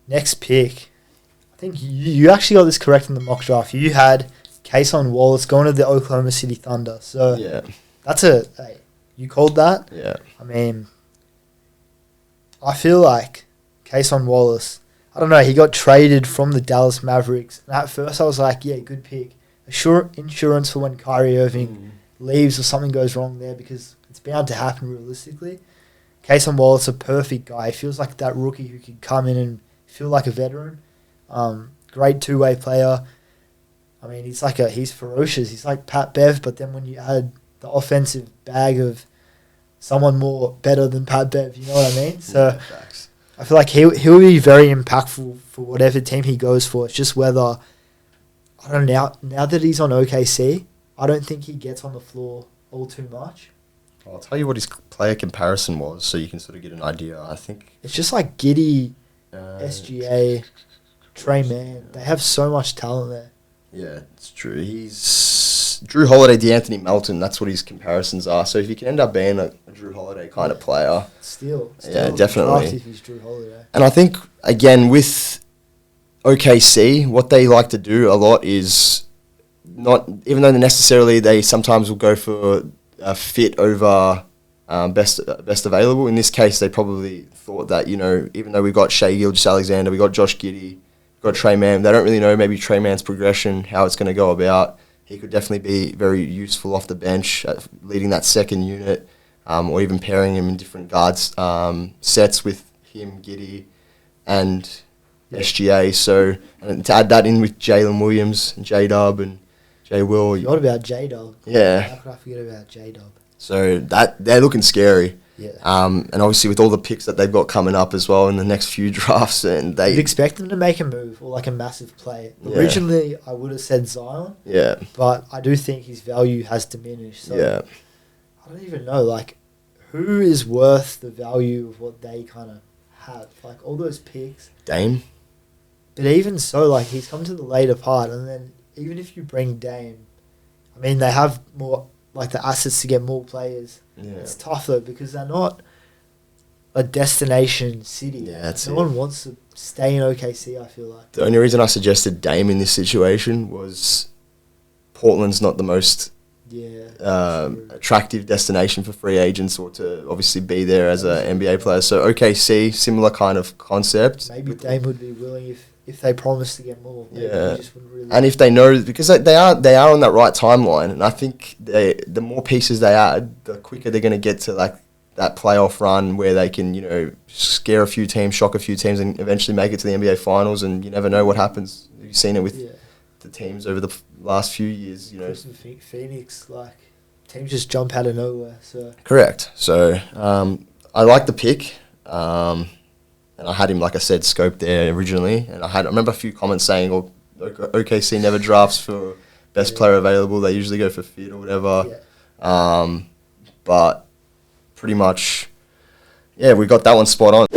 Next pick. I think you actually got this correct in the mock draft. You had Cason Wallace going to the Oklahoma City Thunder. So Yeah. that's hey, you called that? Yeah. I mean, I feel like Cason Wallace, I don't know, he got traded from the Dallas Mavericks. And at first I was like, yeah, good pick. Insurance for when Kyrie Irving leaves or something goes wrong there, because it's bound to happen realistically. Cason Wallace, a perfect guy. He feels like that rookie who could come in and feel like a veteran. Great two-way player. I mean, he's ferocious. He's like Pat Bev, but then when you add the offensive bag of someone more better than Pat Bev, you know what I mean? So I feel like he'll be very impactful for whatever team he goes for. It's just whether, I don't know, now that he's on OKC, I don't think he gets on the floor all too much. I'll tell you what his player comparison was so you can sort of get an idea. I think it's just like Giddey, SGA, Trey Mann. They have so much talent there. Yeah, it's true. He's Drew Holiday, DeAnthony Melton. That's what his comparisons are. So if you can end up being a Drew Holiday kind of player. Still Yeah, definitely. If he's Drew Holiday. And I think, again, with OKC, what they like to do a lot is not, even though they sometimes will go for a fit over best available. In this case, they probably thought that, even though we got Shai Gilgeous-Alexander, we got Josh Giddey, we got Trey Mann, they don't really know maybe Trey Mann's progression, how it's going to go about. He could definitely be very useful off the bench, leading that second unit, or even pairing him in different guards sets with him, Giddey, and SGA. So, and to add that in with Jalen Williams and J-Dub and J. Will. I forgot about J-Dub. Yeah. How could I forget about J-Dub? So they're looking scary. Yeah. And obviously with all the picks that they've got coming up as well in the next few drafts, and you'd expect them to make a move or like a massive play. Yeah. Originally, I would have said Zion. Yeah. But I do think his value has diminished. So yeah. I don't even know, like, who is worth the value of what they kind of have? Like, all those picks. Dame. But even so, like, he's come to the later part, and then even if you bring Dame, I mean, they have more, like, the assets to get more players. Yeah. It's tough, though, because they're not a destination city. Yeah, that's no it. one wants to stay in OKC, I feel like. The only reason I suggested Dame in this situation was Portland's not the most attractive destination for free agents, or to obviously be there as an NBA player. So OKC, similar kind of concept. Maybe Dame would be willing if they promise to get more. Maybe Yeah, he just wouldn't really. And if they know, because they are on that right timeline, and I think the more pieces they add, the quicker they're going to get to like that playoff run where they can scare a few teams, shock a few teams, and eventually make it to the NBA Finals. And you never know what happens. You've seen it with the teams over the last few years. Phoenix, like, teams just jump out of nowhere. So correct. So I like the pick. And I had him, like I said, scoped there originally. And I remember a few comments saying, OKC never drafts for best player available. They usually go for fit or whatever. Yeah. But pretty much, we got that one spot on.